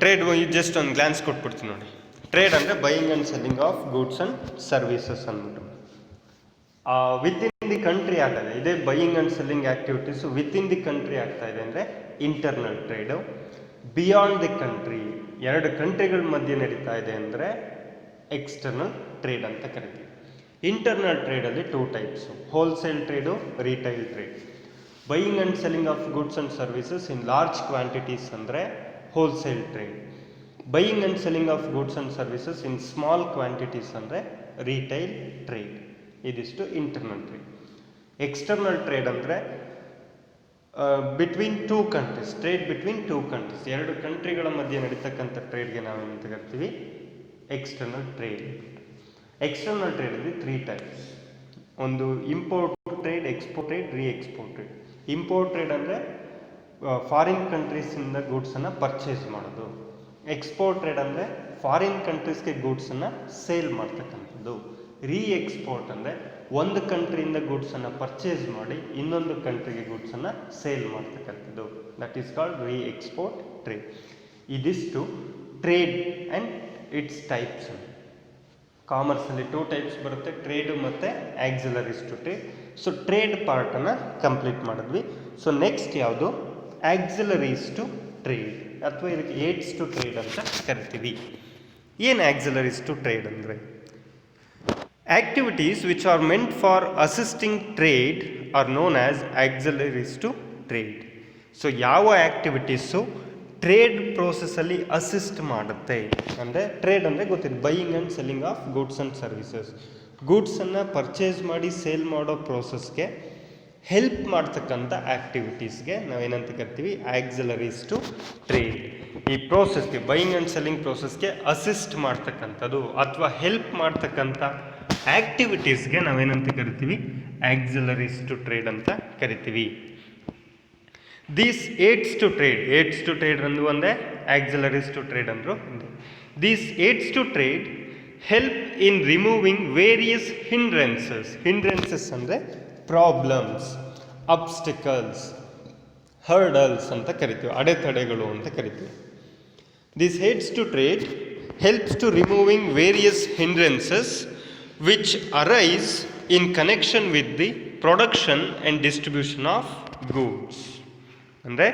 ಟ್ರೇಡ್ ಜಸ್ಟ್ ಒಂದು ಗ್ಲಾನ್ಸ್ ಕೊಟ್ಬಿಡ್ತೀನಿ ನೋಡಿ. ಟ್ರೇಡ್ ಅಂದರೆ buying and selling of goods and services ಅಂದ್ಬಿಟ್ಟು ವಿತಿನ್ ದಿ ಕಂಟ್ರಿ ಆಗ್ತಾಯಿದೆ. ಇದೇ buying and selling activities within the country ಆಗ್ತಾ ಇದೆ ಅಂದರೆ internal trade. Beyond the country, ಎರಡು ಕಂಟ್ರಿಗಳ ಮಧ್ಯೆ ನಡೀತಾ ಇದೆ ಅಂದರೆ ಎಕ್ಸ್ಟರ್ನಲ್ ಟ್ರೇಡ್ ಅಂತ ಕರಿತೀವಿ. ಇಂಟರ್ನಲ್ ಟ್ರೇಡಲ್ಲಿ two types, wholesale trade, retail trade. Buying and selling of goods and services in large quantities ಅಂದರೆ wholesale trade. Buying and selling of goods and services in small quantities ಅಂದರೆ retail trade. ಇದಿಷ್ಟು internal trade. External trade ಅಂದರೆ between two countries, trade between two countries, ಎರಡು ಕಂಟ್ರಿಗಳ ಮಧ್ಯೆ ನಡೀತಕ್ಕಂಥ ಟ್ರೇಡ್ಗೆ ನಾವೇನಂತ ಕರಿತೀವಿ, ಎಕ್ಸ್ಟರ್ನಲ್ ಟ್ರೇಡ್. ಎಕ್ಸ್ಟರ್ನಲ್ ಟ್ರೇಡಲ್ಲಿ ತ್ರೀ ಟೈಪ್ಸ್. ಒಂದು ಇಂಪೋರ್ಟ್ ಟ್ರೇಡ್, ಎಕ್ಸ್ಪೋರ್ಟ್ ಟ್ರೇಡ್, ರೀ ಎಕ್ಸ್ಪೋರ್ಟ್ ಟ್ರೇಡ್. ಇಂಪೋರ್ಟ್ ಟ್ರೇಡ್ ಅಂದರೆ ಫಾರಿನ್ ಕಂಟ್ರೀಸಿಂದ ಗೂಡ್ಸನ್ನು ಪರ್ಚೇಸ್ ಮಾಡೋದು. ಎಕ್ಸ್ಪೋರ್ಟ್ ಟ್ರೇಡ್ ಅಂದರೆ ಫಾರಿನ್ ಕಂಟ್ರೀಸ್ಗೆ ಗೂಡ್ಸನ್ನು ಸೇಲ್ ಮಾಡ್ತಕ್ಕಂಥದ್ದು. ರೀ ಎಕ್ಸ್ಪೋರ್ಟ್ ಅಂದರೆ ಒಂದು ಕಂಟ್ರಿಯಿಂದ ಗೂಡ್ಸನ್ನು ಪರ್ಚೇಸ್ ಮಾಡಿ ಇನ್ನೊಂದು ಕಂಟ್ರಿಗೆ ಗೂಡ್ಸನ್ನು ಸೇಲ್ ಮಾಡ್ತಕ್ಕಂಥದ್ದು, that is called re export trade. ಇದಿಷ್ಟು ಟ್ರೇಡ್ ಆ್ಯಂಡ್ ಇಟ್ಸ್ ಟೈಪ್ಸ್. ಕಾಮರ್ಸಲ್ಲಿ ಟೂ ಟೈಪ್ಸ್ ಬರುತ್ತೆ, ಟ್ರೇಡು ಮತ್ತು auxiliaries to trade. So trade ಪಾರ್ಟನ್ನು ಕಂಪ್ಲೀಟ್ ಮಾಡಿದ್ವಿ. ಸೊ ನೆಕ್ಸ್ಟ್ ಯಾವುದು, ಆಕ್ಸಿಲರೀಸ್ ಟು ಟ್ರೇಡ್ ಅಥವಾ ಇದಕ್ಕೆ ಏಡ್ಸ್ ಟು ಟ್ರೇಡ್ ಅಂತ ಕರಿತೀವಿ. ಏನು ಆಕ್ಸಿಲರೀಸ್ ಟು ಟ್ರೇಡ್ ಅಂದರೆ, Activities which are meant for assisting trade are known as auxiliaries to trade. So ಯಾವ ಆ್ಯಕ್ಟಿವಿಟೀಸು ಟ್ರೇಡ್ ಪ್ರೋಸೆಸ್ಸಲ್ಲಿ ಅಸಿಸ್ಟ್ ಮಾಡುತ್ತೆ ಅಂದರೆ ಟ್ರೇಡ್ ಅಂದರೆ ಗೊತ್ತಿದೆ, buying and selling of goods and services. ಗೂಡ್ಸನ್ನು ಪರ್ಚೇಸ್ ಮಾಡಿ ಸೇಲ್ ಮಾಡೋ ಪ್ರೋಸೆಸ್ಗೆ ಹೆಲ್ಪ್ ಮಾಡ್ತಕ್ಕಂಥ ಆ್ಯಕ್ಟಿವಿಟೀಸ್ಗೆ ನಾವೇನಂತ ಕರಿತೀವಿ, ಆಕ್ಸಿಲರೀಸ್ ಟು ಟ್ರೇಡ್. ಈ ಪ್ರೋಸೆಸ್ಗೆ, ಬೈಯಿಂಗ್ ಆ್ಯಂಡ್ ಸೆಲ್ಲಿಂಗ್ ಪ್ರೋಸೆಸ್ಗೆ ಅಸಿಸ್ಟ್ ಮಾಡ್ತಕ್ಕಂಥದ್ದು ಅಥವಾ ಹೆಲ್ಪ್ ಮಾಡ್ತಕ್ಕಂಥ ಆ್ಯಕ್ಟಿವಿಟೀಸ್ಗೆ ನಾವೇನಂತ ಕರಿತೀವಿ, ಆಕ್ಸಿಲರೀಸ್ ಟು ಟ್ರೇಡ್ ಅಂತ ಕರಿತೀವಿ. ದೀಸ್ ಏಡ್ಸ್ ಟು ಟ್ರೇಡ್ ಅಂದು ಒಂದೇ, ಆಕ್ಸಿಲರೀಸ್ ಟು ಟ್ರೇಡ್ ಅಂದರು ಒಂದೇ. These aids to trade help in removing various hindrances ಅಂದರೆ ಪ್ರಾಬ್ಲಮ್ಸ್, ಅಬ್ಸ್ಟಿಕಲ್ಸ್, ಹರ್ಡಲ್ಸ್ ಅಂತ ಕರಿತೀವಿ, ಅಡೆತಡೆಗಳು ಅಂತ ಕರಿತೀವಿ. This aids to trade helps to removing various hindrances which arise in connection with the production and distribution of goods. ಅಂದರೆ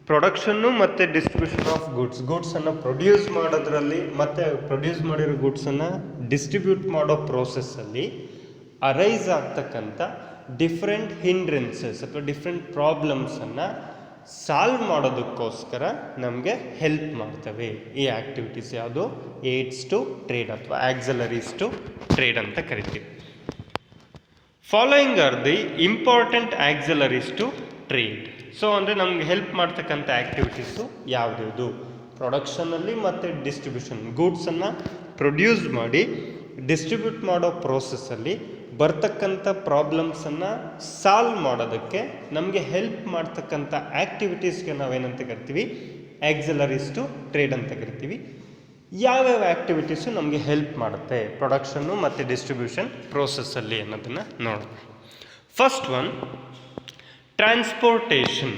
production ಮತ್ತು distribution of ಗೂಡ್ಸನ್ನು produce ಮಾಡೋದ್ರಲ್ಲಿ ಮತ್ತು ಪ್ರೊಡ್ಯೂಸ್ ಮಾಡಿರೋ ಗೂಡ್ಸನ್ನು ಡಿಸ್ಟ್ರಿಬ್ಯೂಟ್ ಮಾಡೋ ಪ್ರೋಸೆಸ್ಸಲ್ಲಿ ಅರೈಸ್ ಆಗ್ತಕ್ಕಂಥ ಡಿಫ್ರೆಂಟ್ ಹಿಂಡ್ರೆನ್ಸಸ್ ಅಥವಾ ಡಿಫ್ರೆಂಟ್ ಪ್ರಾಬ್ಲಮ್ಸನ್ನು ಸಾಲ್ವ್ ಮಾಡೋದಕ್ಕೋಸ್ಕರ ನಮಗೆ ಹೆಲ್ಪ್ ಮಾಡ್ತವೆ ಈ ಆ್ಯಕ್ಟಿವಿಟೀಸ್. ಯಾವುದು? ಏಡ್ಸ್ ಟು ಟ್ರೇಡ್ ಅಥವಾ ಆಕ್ಸಿಲರೀಸ್ ಟು ಟ್ರೇಡ್ ಅಂತ ಕರಿತೀವಿ. Following are the important auxiliaries to trade. So ಅಂದರೆ ನಮ್ಗೆ ಹೆಲ್ಪ್ ಮಾಡ್ತಕ್ಕಂಥ ಆ್ಯಕ್ಟಿವಿಟೀಸು ಯಾವುದ್ಯಾವುದು? ಪ್ರೊಡಕ್ಷನಲ್ಲಿ ಮತ್ತು ಡಿಸ್ಟ್ರಿಬ್ಯೂಷನ್, ಗೂಡ್ಸನ್ನು ಪ್ರೊಡ್ಯೂಸ್ ಮಾಡಿ ಡಿಸ್ಟ್ರಿಬ್ಯೂಟ್ ಮಾಡೋ ಪ್ರೋಸೆಸ್ಸಲ್ಲಿ ಬರ್ತಕ್ಕಂಥ ಪ್ರಾಬ್ಲಮ್ಸನ್ನು ಸಾಲ್ವ್ ಮಾಡೋದಕ್ಕೆ ನಮಗೆ ಹೆಲ್ಪ್ ಮಾಡ್ತಕ್ಕಂಥ ಆ್ಯಕ್ಟಿವಿಟೀಸ್ಗೆ ನಾವೇನಂತ ಕರಿತೀವಿ, ಆಕ್ಸಿಲರೀಸ್ ಟು ಟ್ರೇಡ್ ಅಂತ ಕರಿತೀವಿ. ಯಾವ್ಯಾವ ಆ್ಯಕ್ಟಿವಿಟೀಸು ನಮಗೆ ಹೆಲ್ಪ್ ಮಾಡುತ್ತೆ ಪ್ರೊಡಕ್ಷನ್ನು ಮತ್ತು ಡಿಸ್ಟ್ರಿಬ್ಯೂಷನ್ ಪ್ರೋಸೆಸ್ಸಲ್ಲಿ ಅನ್ನೋದನ್ನು ನೋಡೋಣ. First one, transportation.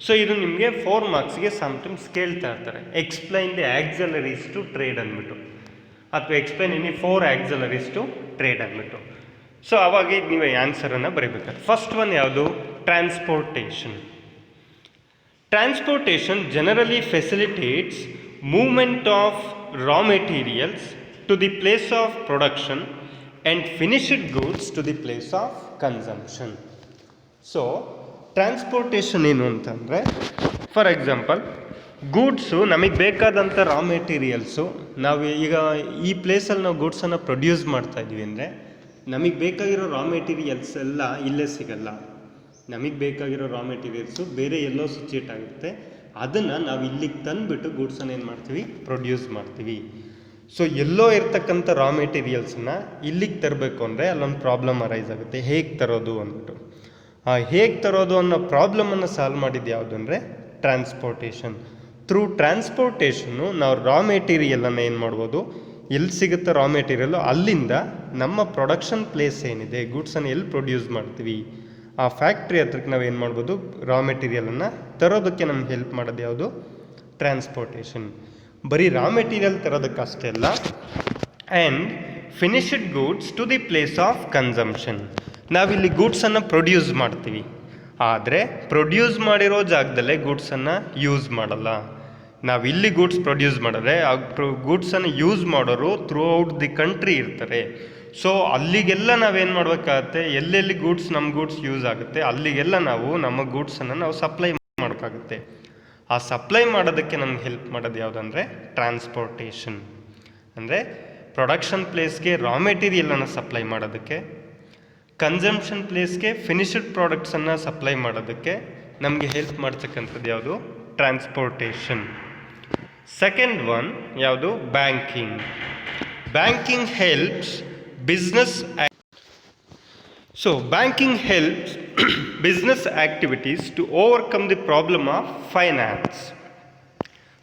ಸೊ ಇದು ನಿಮಗೆ 4 ಮಾರ್ಕ್ಸ್ಗೆ ಸಮ್ಟೈಮ್ಸ್ ಕೇಳ್ತಾ ಇರ್ತಾರೆ, explain the auxiliaries to trade ಅಂದ್ಬಿಟ್ಟು, ಅಥವಾ explain any 4 auxiliaries to trade ಅಂದ್ಬಿಟ್ಟು. ಸೊ ಅವಾಗ ನೀವು ಆನ್ಸರನ್ನು ಬರೀಬೇಕಾದ್ರೆ ಫಸ್ಟ್ ಒನ್ ಯಾವುದು? Transportation. Transportation generally facilitates movement of raw materials to the place of production and finished goods to the place of consumption. So transportation ಏನು ಅಂತಂದರೆ, for example goods ನಮಗೆ ಬೇಕಾದಂಥ ರಾ ಮೆಟೀರಿಯಲ್ಸು, ನಾವು ಈಗ ಈ ಪ್ಲೇಸಲ್ಲಿ ನಾವು ಗೂಡ್ಸನ್ನು ಪ್ರೊಡ್ಯೂಸ್ ಮಾಡ್ತಾ ಇದ್ದೀವಿ ಅಂದರೆ ನಮಗೆ ಬೇಕಾಗಿರೋ ರಾ ಮೆಟೀರಿಯಲ್ಸ್ ಎಲ್ಲ ಇಲ್ಲೇ ಸಿಗಲ್ಲ. ನಮಗೆ ಬೇಕಾಗಿರೋ ರಾ ಮೆಟೀರಿಯಲ್ಸು ಬೇರೆ ಎಲ್ಲೋ ಸಿಚುಯೇಟ್ ಆಗುತ್ತೆ. ಅದನ್ನು ನಾವು ಇಲ್ಲಿಗೆ ತಂದುಬಿಟ್ಟು ಗೂಡ್ಸನ್ನು ಏನು ಮಾಡ್ತೀವಿ, ಪ್ರೊಡ್ಯೂಸ್ ಮಾಡ್ತೀವಿ. ಸೊ ಎಲ್ಲೋ ಇರ್ತಕ್ಕಂಥ ರಾ ಮೆಟೀರಿಯಲ್ಸನ್ನ ಇಲ್ಲಿಗೆ ತರಬೇಕು ಅಂದರೆ ಅಲ್ಲೊಂದು ಪ್ರಾಬ್ಲಮ್ ಅರೈಸ್ ಆಗುತ್ತೆ, ಹೇಗೆ ತರೋದು ಅಂದ್ಬಿಟ್ಟು. ಹೇಗೆ ತರೋದು ಅನ್ನೋ ಪ್ರಾಬ್ಲಮನ್ನು ಸಾಲ್ವ್ ಮಾಡಿದ್ದು ಯಾವುದು ಅಂದರೆ ಟ್ರಾನ್ಸ್ಪೋರ್ಟೇಷನ್. ಥ್ರೂ ಟ್ರಾನ್ಸ್ಪೋರ್ಟೇಷನ್ನು ನಾವು ರಾ ಮೆಟೀರಿಯಲನ್ನು ಏನು ಮಾಡ್ಬೋದು, ಎಲ್ಲಿ ಸಿಗುತ್ತೆ ರಾ ಮೆಟೀರಿಯಲ್ಲು ಅಲ್ಲಿಂದ ನಮ್ಮ ಪ್ರೊಡಕ್ಷನ್ ಪ್ಲೇಸ್ ಏನಿದೆ, ಗೂಡ್ಸನ್ನು ಎಲ್ಲಿ ಪ್ರೊಡ್ಯೂಸ್ ಮಾಡ್ತೀವಿ ಆ ಫ್ಯಾಕ್ಟ್ರಿ ಹತ್ರಕ್ಕೆ ನಾವು ಏನು ಮಾಡ್ಬೋದು, ರಾ ಮೆಟೀರಿಯಲನ್ನು ತರೋದಕ್ಕೆ ನಮ್ಗೆ ಹೆಲ್ಪ್ ಮಾಡೋದು ಯಾವುದು? ಟ್ರಾನ್ಸ್ಪೋರ್ಟೇಷನ್. ಬರೀ ರಾ ಮೆಟೀರಿಯಲ್ ತರೋದಕ್ಕಷ್ಟೇ ಅಲ್ಲ, and finished goods to the place of consumption. ನಾವಿಲ್ಲಿ ಗೂಡ್ಸನ್ನು ಪ್ರೊಡ್ಯೂಸ್ ಮಾಡ್ತೀವಿ, ಆದರೆ ಪ್ರೊಡ್ಯೂಸ್ ಮಾಡಿರೋ ಜಾಗದಲ್ಲೇ ಗೂಡ್ಸನ್ನು ಯೂಸ್ ಮಾಡಲ್ಲ. ನಾವಿಲ್ಲಿ ಗೂಡ್ಸ್ ಪ್ರೊಡ್ಯೂಸ್ ಮಾಡಿದ್ರೆ ಆ ಗೂಡ್ಸನ್ನು ಯೂಸ್ ಮಾಡೋರು ಥ್ರೂ ಔಟ್ ದಿ ಕಂಟ್ರಿ ಇರ್ತಾರೆ. ಸೊ ಅಲ್ಲಿಗೆಲ್ಲ ನಾವೇನು ಮಾಡಬೇಕಾಗತ್ತೆ, ಎಲ್ಲೆಲ್ಲಿ ಗೂಡ್ಸ್ ನಮ್ಮ ಗೂಡ್ಸ್ ಯೂಸ್ ಆಗುತ್ತೆ ಅಲ್ಲಿಗೆಲ್ಲ ನಾವು ನಮ್ಮ ಗೂಡ್ಸನ್ನು ನಾವು ಸಪ್ಲೈ ಮಾಡೋಕ್ಕಾಗುತ್ತೆ. ಆ ಸಪ್ಲೈ ಮಾಡೋದಕ್ಕೆ ನಮ್ಗೆ ಹೆಲ್ಪ್ ಮಾಡೋದು ಯಾವುದಂದರೆ ಟ್ರಾನ್ಸ್ಪೋರ್ಟೇಷನ್. ಅಂದರೆ ಪ್ರೊಡಕ್ಷನ್ ಪ್ಲೇಸ್ಗೆ ರಾ ಮೆಟೀರಿಯಲನ್ನು ಸಪ್ಲೈ ಮಾಡೋದಕ್ಕೆ, ಕನ್ಸಂಪ್ಷನ್ ಪ್ಲೇಸ್ಗೆ ಫಿನಿಶ್ಡ್ ಪ್ರಾಡಕ್ಟ್ಸನ್ನು ಸಪ್ಲೈ ಮಾಡೋದಕ್ಕೆ ನಮಗೆ ಹೆಲ್ಪ್ ಮಾಡ್ತಕ್ಕಂಥದ್ದು ಯಾವುದು? ಟ್ರಾನ್ಸ್ಪೋರ್ಟೇಷನ್. ಸೆಕೆಂಡ್ ಒನ್ ಯಾವುದು? Banking. Banking helps business. So banking helps business activities to overcome the problem of finance.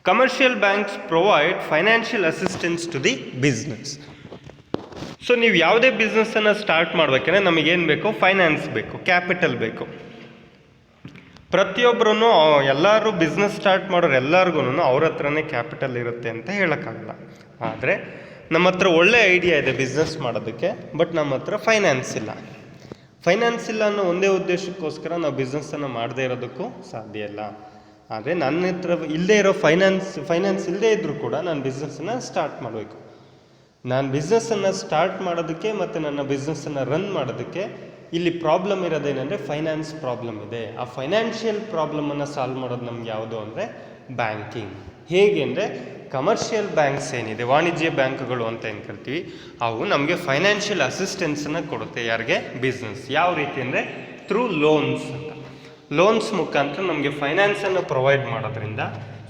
Commercial banks provide financial assistance to the business. So ನೀವು ಯಾವುದೇ ಬಿಸ್ನೆಸ್ಸನ್ನು start ಮಾಡಬೇಕಂದ್ರೆ ನಮಗೇನು ಬೇಕು? ಫೈನಾನ್ಸ್ ಬೇಕು, ಕ್ಯಾಪಿಟಲ್ ಬೇಕು. ಪ್ರತಿಯೊಬ್ಬರೂ ಎಲ್ಲರೂ ಬಿಸ್ನೆಸ್ ಸ್ಟಾರ್ಟ್ ಮಾಡೋರು ಎಲ್ಲರಿಗೂ ಅವ್ರ ಹತ್ರನೇ ಕ್ಯಾಪಿಟಲ್ ಇರುತ್ತೆ ಅಂತ ಹೇಳೋಕ್ಕಾಗಲ್ಲ. ಆದರೆ ನಮ್ಮ ಹತ್ರ ಒಳ್ಳೆ ಐಡಿಯಾ ಇದೆ ಬಿಸ್ನೆಸ್ ಮಾಡೋದಕ್ಕೆ, ಬಟ್ ನಮ್ಮ ಹತ್ರ ಫೈನಾನ್ಸ್ ಇಲ್ಲ. ಫೈನಾನ್ಸ್ ಇಲ್ಲ ಅನ್ನೋ ಒಂದೇ ಉದ್ದೇಶಕ್ಕೋಸ್ಕರ ನಾವು ಬಿಸ್ನೆಸ್ಸನ್ನು ಮಾಡದೇ ಇರೋದಕ್ಕೂ ಸಾಧ್ಯ ಇಲ್ಲ. ಆದರೆ ನನ್ನ ಹತ್ರ ಇಲ್ಲದೇ ಇರೋ ಫೈನಾನ್ಸ್ ಇಲ್ಲದೇ ಇದ್ದರೂ ಕೂಡ ನಾನು ಬಿಸ್ನೆಸ್ಸನ್ನು ಸ್ಟಾರ್ಟ್ ಮಾಡಬೇಕು. ನಾನು ಬಿಸ್ನೆಸ್ಸನ್ನು ಸ್ಟಾರ್ಟ್ ಮಾಡೋದಕ್ಕೆ ಮತ್ತು ನನ್ನ ಬಿಸ್ನೆಸ್ಸನ್ನು ರನ್ ಮಾಡೋದಕ್ಕೆ ಇಲ್ಲಿ ಪ್ರಾಬ್ಲಮ್ ಇರೋದೇನೆಂದರೆ ಫೈನಾನ್ಸ್ ಪ್ರಾಬ್ಲಮ್ ಇದೆ. ಆ ಫೈನಾನ್ಷಿಯಲ್ ಪ್ರಾಬ್ಲಮನ್ನು ಸಾಲ್ವ್ ಮಾಡೋದು ನಮ್ಗೆ ಯಾವುದು ಅಂದರೆ ಬ್ಯಾಂಕಿಂಗ್. ಹೇಗೆ ಅಂದರೆ ಕಮರ್ಷಿಯಲ್ ಬ್ಯಾಂಕ್ಸ್ ಏನಿದೆ, ವಾಣಿಜ್ಯ ಬ್ಯಾಂಕ್ಗಳು ಅಂತ ಏನು ಕರಿತೀವಿ, ಅವು ನಮಗೆ ಫೈನಾನ್ಷಿಯಲ್ ಅಸಿಸ್ಟೆನ್ಸನ್ನು ಕೊಡುತ್ತೆ. ಯಾರಿಗೆ? ಬಿಸ್ನೆಸ್. ಯಾವ ರೀತಿ ಅಂದರೆ ಥ್ರೂ ಲೋನ್ಸ್ ಅಂತ. ಲೋನ್ಸ್ ಮುಖಾಂತರ ನಮಗೆ ಫೈನಾನ್ಸನ್ನು ಪ್ರೊವೈಡ್ ಮಾಡೋದ್ರಿಂದ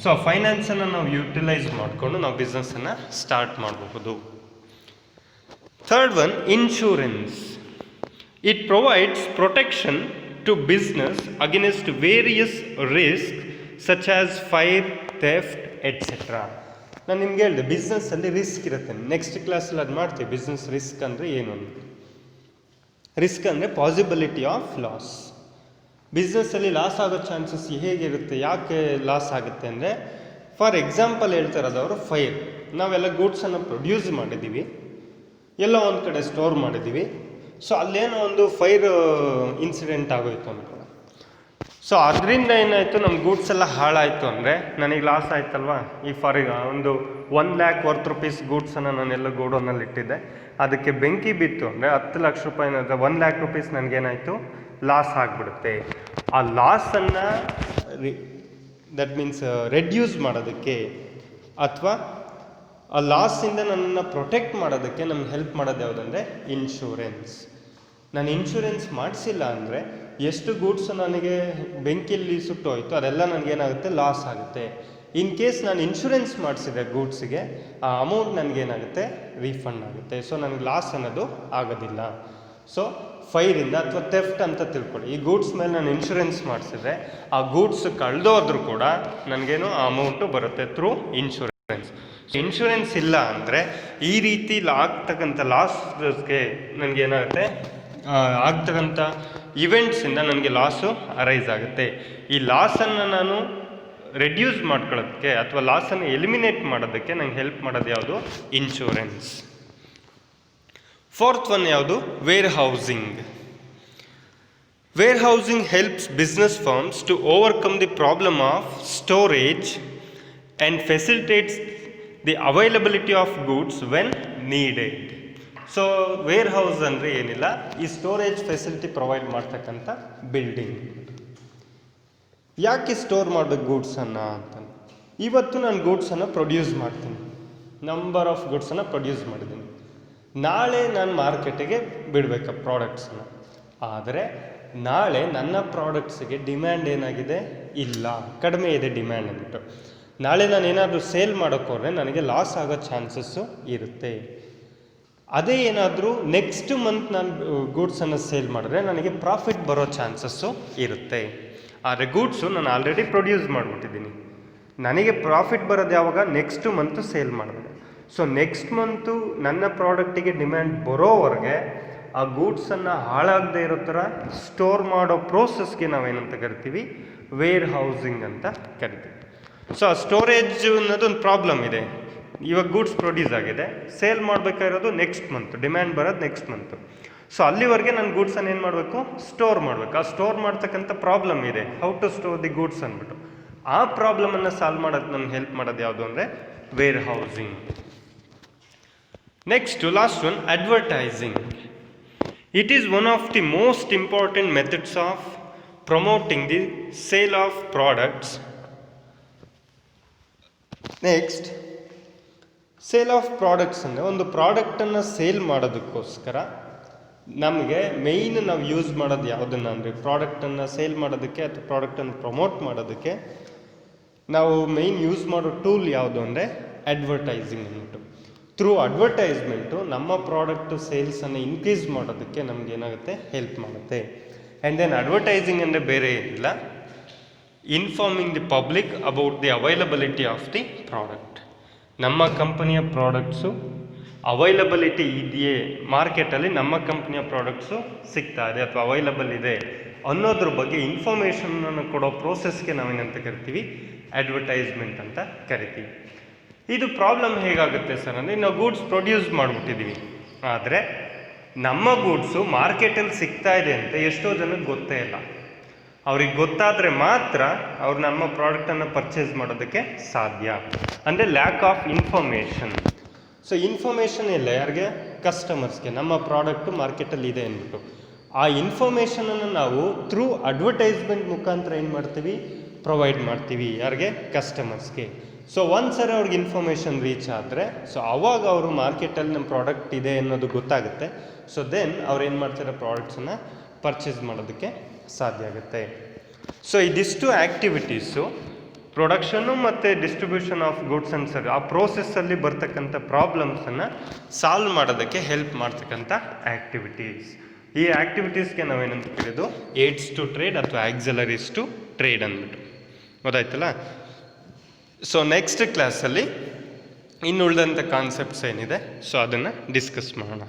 ಸೊ ಆ ಫೈನಾನ್ಸನ್ನು ನಾವು ಯುಟಿಲೈಸ್ ಮಾಡಿಕೊಂಡು ನಾವು ಬಿಸ್ನೆಸ್ಸನ್ನು ಸ್ಟಾರ್ಟ್ ಮಾಡಬಹುದು. Third one, insurance. It provides protection to business against various risk such as fire, theft etcetera. ನಾನು ನಿಮ್ಗೆ ಹೇಳಿದೆ ಬಿಸ್ನೆಸ್ಸಲ್ಲಿ ರಿಸ್ಕ್ ಇರುತ್ತೆ. ನೆಕ್ಸ್ಟ್ ಕ್ಲಾಸಲ್ಲಿ ಅದು ಮಾಡ್ತೀವಿ. ಬಿಸ್ನೆಸ್ ರಿಸ್ಕ್ ಅಂದರೆ ಏನು ಅಂತ. ರಿಸ್ಕ್ ಅಂದರೆ ಪಾಸಿಬಿಲಿಟಿ ಆಫ್ ಲಾಸ್. ಬಿಸ್ನೆಸ್ಸಲ್ಲಿ ಲಾಸ್ ಆಗೋ ಚಾನ್ಸಸ್ ಹೇಗಿರುತ್ತೆ, ಯಾಕೆ ಲಾಸ್ ಆಗುತ್ತೆ ಅಂದರೆ, ಫಾರ್ ಎಕ್ಸಾಂಪಲ್ ಹೇಳ್ತಾ ಇರೋದವರು ಫೈರ್. ನಾವೆಲ್ಲ ಗೂಡ್ಸನ್ನು ಪ್ರೊಡ್ಯೂಸ್ ಮಾಡಿದ್ದೀವಿ, ಎಲ್ಲೋ ಒಂದು ಕಡೆ ಸ್ಟೋರ್ ಮಾಡಿದ್ದೀವಿ. ಸೊ ಅಲ್ಲೇನೋ ಒಂದು ಫೈರ್ ಇನ್ಸಿಡೆಂಟ್ ಆಗೋಯ್ತು ಅಂದ್ಕೊಳ್ಳಿ. ಸೊ ಅದರಿಂದ ಏನಾಯಿತು, ನಮ್ಮ ಗೂಡ್ಸ್ ಎಲ್ಲ ಹಾಳಾಯಿತು ಅಂದರೆ ನನಗೆ ಲಾಸ್ ಆಯ್ತಲ್ವಾ. ಈ ಫಾರ್ ಒಂದು 1 lakh ವರ್ತ್ ರುಪೀಸ್ ಗೂಡ್ಸನ್ನು ನಾನೆಲ್ಲ ಗೋಡೌನಲ್ಲಿ ಇಟ್ಟಿದ್ದೆ, ಅದಕ್ಕೆ ಬೆಂಕಿ ಬಿತ್ತು ಅಂದರೆ 10 ಲಕ್ಷ ರೂಪಾಯಿ, 1 lakh rupees ನನಗೇನಾಯಿತು, ಲಾಸ್ ಆಗಿಬಿಡುತ್ತೆ. ಆ ಲಾಸನ್ನು ದಟ್ ಮೀನ್ಸ್ ರೆಡ್ಯೂಸ್ ಮಾಡೋದಕ್ಕೆ ಅಥವಾ ಆ ಲಾಸಿಂದ ನನ್ನನ್ನು ಪ್ರೊಟೆಕ್ಟ್ ಮಾಡೋದಕ್ಕೆ ನಮ್ಗೆ ಹೆಲ್ಪ್ ಮಾಡೋದು ಯಾವುದಂದರೆ ಇನ್ಶೂರೆನ್ಸ್. ನಾನು ಇನ್ಶೂರೆನ್ಸ್ ಮಾಡಿಸಿಲ್ಲ ಅಂದರೆ ಎಷ್ಟು ಗೂಡ್ಸು ನನಗೆ ಬೆಂಕಿಯಲ್ಲಿ ಸುಟ್ಟೋಯ್ತು ಅದೆಲ್ಲ ನನಗೇನಾಗುತ್ತೆ, ಲಾಸ್ ಆಗುತ್ತೆ. ಇನ್ ಕೇಸ್ ನಾನು ಇನ್ಶೂರೆನ್ಸ್ ಮಾಡಿಸಿದೆ ಗೂಡ್ಸಿಗೆ, ಆ ಅಮೌಂಟ್ ನನಗೇನಾಗುತ್ತೆ, ರೀಫಂಡ್ ಆಗುತ್ತೆ. ಸೊ ನನಗೆ ಲಾಸ್ ಅನ್ನೋದು ಆಗೋದಿಲ್ಲ. ಸೊ ಫೈರಿಂದ ಅಥವಾ ಥೆಫ್ಟ್ ಅಂತ ತಿಳ್ಕೊಳ್ಳಿ. ಈ ಗೂಡ್ಸ್ ಮೇಲೆ ನಾನು ಇನ್ಶೂರೆನ್ಸ್ ಮಾಡಿಸಿದ್ರೆ ಆ ಗೂಡ್ಸ್ ಕಳೆದೋದ್ರೂ ಕೂಡ ನನಗೇನು ಆ ಅಮೌಂಟು ಬರುತ್ತೆ ಥ್ರೂ ಇನ್ಶೂರೆನ್ಸ್. ಇನ್ಶೂರೆನ್ಸ್ ಇಲ್ಲ ಅಂದರೆ ಈ ರೀತಿ ಆಗ್ತಕ್ಕಂಥ ಲಾಸ್ಗೆ ನನಗೇನಾಗುತ್ತೆ, ಆಗ್ತಕ್ಕಂಥ ಇವೆಂಟ್ಸಿಂದ ನನಗೆ ಲಾಸು ಅರೈಸ್ ಆಗುತ್ತೆ. ಈ ಲಾಸನ್ನು ನಾನು ರೆಡ್ಯೂಸ್ ಮಾಡ್ಕೊಳ್ಳೋದಕ್ಕೆ ಅಥವಾ ಲಾಸನ್ನು ಎಲಿಮಿನೇಟ್ ಮಾಡೋದಕ್ಕೆ ನಂಗೆ ಹೆಲ್ಪ್ ಮಾಡೋದು ಯಾವುದು, ಇನ್ಶೂರೆನ್ಸ್. ಫೋರ್ತ್ ಒನ್ ಯಾವುದು, warehousing. Warehousing helps business firms to overcome the problem of storage and facilitates the availability of goods when needed. So warehouse ಅಂದರೆ ಏನಿಲ್ಲ, ಈ ಸ್ಟೋರೇಜ್ ಫೆಸಿಲಿಟಿ ಪ್ರೊವೈಡ್ ಮಾಡ್ತಕ್ಕಂಥ building. ಯಾಕೆ store ಮಾಡಬೇಕು ಗೂಡ್ಸನ್ನು ಅಂತ, ಇವತ್ತು ನಾನು ಗೂಡ್ಸನ್ನು ಪ್ರೊಡ್ಯೂಸ್ ಮಾಡ್ತೀನಿ, ನಂಬರ್ ಆಫ್ ಗೂಡ್ಸನ್ನು ಪ್ರೊಡ್ಯೂಸ್ ಮಾಡಿದ್ದೀನಿ. ನಾಳೆ ನಾನು ಮಾರ್ಕೆಟಿಗೆ ಬಿಡಬೇಕು ಪ್ರಾಡಕ್ಟ್ಸನ್ನು. ಆದರೆ ನಾಳೆ ನನ್ನ ಪ್ರಾಡಕ್ಟ್ಸಿಗೆ ಡಿಮ್ಯಾಂಡ್ ಏನಾಗಿದೆ, ಇಲ್ಲ, ಕಡಿಮೆ ಇದೆ ಡಿಮ್ಯಾಂಡ್ ಅಂದ್ಬಿಟ್ಟು ನಾಳೆ ನಾನು ಏನಾದರೂ ಸೇಲ್ ಮಾಡೋಕ್ಕೋದ್ರೆ ನನಗೆ ಲಾಸ್ ಆಗೋ ಚಾನ್ಸಸ್ಸು ಇರುತ್ತೆ. ಅದೇ ಏನಾದರೂ ನೆಕ್ಸ್ಟ್ ಮಂತ್ ನಾನು ಗೂಡ್ಸನ್ನು ಸೇಲ್ ಮಾಡಿದ್ರೆ ನನಗೆ ಪ್ರಾಫಿಟ್ ಬರೋ ಚಾನ್ಸಸ್ಸು ಇರುತ್ತೆ. ಆದರೆ ಗೂಡ್ಸು ನಾನು ಆಲ್ರೆಡಿ ಪ್ರೊಡ್ಯೂಸ್ ಮಾಡಿಬಿಟ್ಟಿದ್ದೀನಿ, ನನಗೆ ಪ್ರಾಫಿಟ್ ಬರೋದು ಯಾವಾಗ, ನೆಕ್ಸ್ಟ್ ಮಂತು ಸೇಲ್ ಮಾಡಿದ್ರೆ. ಸೊ ನೆಕ್ಸ್ಟ್ ಮಂತು ನನ್ನ ಪ್ರಾಡಕ್ಟಿಗೆ ಡಿಮ್ಯಾಂಡ್ ಬರೋವರೆಗೆ ಆ ಗೂಡ್ಸನ್ನು ಹಾಳಾಗದೇ ಇರೋ ಥರ ಸ್ಟೋರ್ ಮಾಡೋ ಪ್ರೋಸೆಸ್ಗೆ ನಾವೇನಂತ ಕರಿತೀವಿ, ವೇರ್ ಹೌಸಿಂಗ್ ಅಂತ ಕರಿತೀವಿ. ಸೊ ಆ ಸ್ಟೋರೇಜ್ ಅನ್ನೋದೊಂದು ಪ್ರಾಬ್ಲಮ್ ಇದೆ. ಇವಾಗ ಗೂಡ್ಸ್ ಪ್ರೊಡ್ಯೂಸ್ ಆಗಿದೆ, ಸೇಲ್ ಮಾಡಬೇಕಾಗಿರೋದು ನೆಕ್ಸ್ಟ್ ಮಂತ್, ಡಿಮ್ಯಾಂಡ್ ಬರೋದು ನೆಕ್ಸ್ಟ್ ಮಂತು. ಸೊ ಅಲ್ಲಿವರೆಗೆ ನಾನು ಗೂಡ್ಸನ್ನು ಏನು ಮಾಡಬೇಕು, ಸ್ಟೋರ್ ಮಾಡಬೇಕು. ಆ ಸ್ಟೋರ್ ಮಾಡ್ತಕ್ಕಂಥ ಪ್ರಾಬ್ಲಮ್ ಇದೆ, how to store the goods ಅಂದ್ಬಿಟ್ಟು. ಆ ಪ್ರಾಬ್ಲಮನ್ನು ಸಾಲ್ವ್ ಮಾಡೋದು ನಮ್ಗೆ ಹೆಲ್ಪ್ ಮಾಡೋದು ಯಾವುದು ಅಂದರೆ warehousing. Next last one, advertising. It is one of the most important methods of promoting the sale of products. Next, sale of products ಅಂದರೆ ಒಂದು ಪ್ರಾಡಕ್ಟನ್ನು ಸೇಲ್ ಮಾಡೋದಕ್ಕೋಸ್ಕರ ನಮಗೆ ಮೇಯ್ನ್ ನಾವು ಯೂಸ್ ಮಾಡೋದು ಯಾವುದನ್ನು ಅಂದರೆ, ಪ್ರಾಡಕ್ಟನ್ನು ಸೇಲ್ ಮಾಡೋದಕ್ಕೆ ಅಥವಾ ಪ್ರಾಡಕ್ಟನ್ನು ಪ್ರಮೋಟ್ ಮಾಡೋದಕ್ಕೆ ನಾವು ಮೇಯ್ನ್ ಯೂಸ್ ಮಾಡೋ ಟೂಲ್ ಯಾವುದು ಅಂದರೆ ಅಡ್ವರ್ಟೈಸಿಂಗ್ ಅಂದ್ಬಿಟ್ಟು. ಥ್ರೂ ಅಡ್ವರ್ಟೈಸ್ಮೆಂಟು ನಮ್ಮ ಪ್ರಾಡಕ್ಟು ಸೇಲ್ಸನ್ನು ಇನ್ಕ್ರೀಸ್ ಮಾಡೋದಕ್ಕೆ ನಮಗೇನಾಗುತ್ತೆ, ಹೆಲ್ಪ್ ಮಾಡುತ್ತೆ. ಆ್ಯಂಡ್ ದೆನ್ ಅಡ್ವರ್ಟೈಸಿಂಗ್ ಅಂದರೆ ಬೇರೆ ಏನಿಲ್ಲ, informing the public about the availability of the product. ನಮ್ಮ ಕಂಪನಿಯ ಪ್ರಾಡಕ್ಟ್ಸು ಅವೈಲಬಿಲಿಟಿ ಇದೆಯೇ, ಮಾರ್ಕೆಟಲ್ಲಿ ನಮ್ಮ ಕಂಪ್ನಿಯ ಪ್ರಾಡಕ್ಟ್ಸು ಸಿಗ್ತಾ ಇದೆ ಅಥವಾ ಅವೈಲಬಲ್ ಇದೆ ಅನ್ನೋದ್ರ ಬಗ್ಗೆ ಇನ್ಫಾರ್ಮೇಷನನ್ನು ಕೊಡೋ ಪ್ರೋಸೆಸ್ಗೆ ನಾವೇನಂತ ಕರಿತೀವಿ, ಅಡ್ವರ್ಟೈಸ್ಮೆಂಟ್ ಅಂತ ಕರಿತೀವಿ. ಇದು ಪ್ರಾಬ್ಲಮ್ ಹೇಗಾಗುತ್ತೆ ಸರ್ ಅಂದರೆ, ನಾವು ಗೂಡ್ಸ್ ಪ್ರೊಡ್ಯೂಸ್ ಮಾಡಿಬಿಟ್ಟಿದ್ದೀವಿ, ಆದರೆ ನಮ್ಮ ಗೂಡ್ಸು ಮಾರ್ಕೆಟಲ್ಲಿ ಸಿಗ್ತಾ ಇದೆ ಅಂತ ಎಷ್ಟೋ ಜನಕ್ಕೆ ಗೊತ್ತೇ ಇಲ್ಲ. ಅವ್ರಿಗೆ ಗೊತ್ತಾದರೆ ಮಾತ್ರ ಅವ್ರು ನಮ್ಮ ಪ್ರಾಡಕ್ಟನ್ನು ಪರ್ಚೇಸ್ ಮಾಡೋದಕ್ಕೆ ಸಾಧ್ಯ. ಅಂದರೆ lack of information. So information ಇಲ್ಲ ಯಾರಿಗೆ? ಕಸ್ಟಮರ್ಸ್ಗೆ, ನಮ್ಮ ಪ್ರಾಡಕ್ಟು ಮಾರ್ಕೆಟಲ್ಲಿ ಇದೆ ಅಂದ್ಬಿಟ್ಟು. ಆ ಇನ್ಫಾರ್ಮೇಷನನ್ನು ನಾವು ಥ್ರೂ ಅಡ್ವರ್ಟೈಸ್ಮೆಂಟ್ ಮುಖಾಂತರ ಏನು ಮಾಡ್ತೀವಿ? ಪ್ರೊವೈಡ್ ಮಾಡ್ತೀವಿ. ಯಾರಿಗೆ? ಕಸ್ಟಮರ್ಸ್ಗೆ. ಸೊ ಒಂದ್ಸರಿ ಅವ್ರಿಗೆ ಇನ್ಫಾರ್ಮೇಷನ್ ರೀಚ್ ಆದರೆ, ಸೊ ಅವಾಗ ಅವರು ಮಾರ್ಕೆಟಲ್ಲಿ ನಮ್ಮ ಪ್ರಾಡಕ್ಟ್ ಇದೆ ಅನ್ನೋದು ಗೊತ್ತಾಗುತ್ತೆ. ಸೊ ದೆನ್ ಅವ್ರು ಏನು ಮಾಡ್ತಾರೆ? ಪ್ರಾಡಕ್ಟ್ಸನ್ನು ಪರ್ಚೇಸ್ ಮಾಡೋದಕ್ಕೆ ಸಾಧ್ಯ ಆಗುತ್ತೆ. ಸೊ ಇದಿಷ್ಟು ಆ್ಯಕ್ಟಿವಿಟೀಸು ಪ್ರೊಡಕ್ಷನ್ನು ಮತ್ತು distribution of goods and service, ಆ ಪ್ರೋಸೆಸ್ಸಲ್ಲಿ ಬರ್ತಕ್ಕಂಥ ಪ್ರಾಬ್ಲಮ್ಸನ್ನು ಸಾಲ್ವ್ ಮಾಡೋದಕ್ಕೆ ಹೆಲ್ಪ್ ಮಾಡ್ತಕ್ಕಂಥ ಆ್ಯಕ್ಟಿವಿಟೀಸ್. ಈ ಆ್ಯಕ್ಟಿವಿಟೀಸ್ಗೆ ನಾವೇನಂತ ಕರೆಯೋದು? ಏಡ್ಸ್ ಟು ಟ್ರೇಡ್ ಅಥವಾ ಆಕ್ಸಲರೀಸ್ ಟು ಟ್ರೇಡ್ ಅಂದ್ಬಿಟ್ಟು. ಗೊತ್ತಾಯ್ತಲ್ಲ? ಸೊ ನೆಕ್ಸ್ಟ್ ಕ್ಲಾಸಲ್ಲಿ ಇನ್ನುಳಿದಂಥ ಕಾನ್ಸೆಪ್ಟ್ಸ್ ಏನಿದೆ ಸೊ ಅದನ್ನು ಡಿಸ್ಕಸ್ ಮಾಡೋಣ.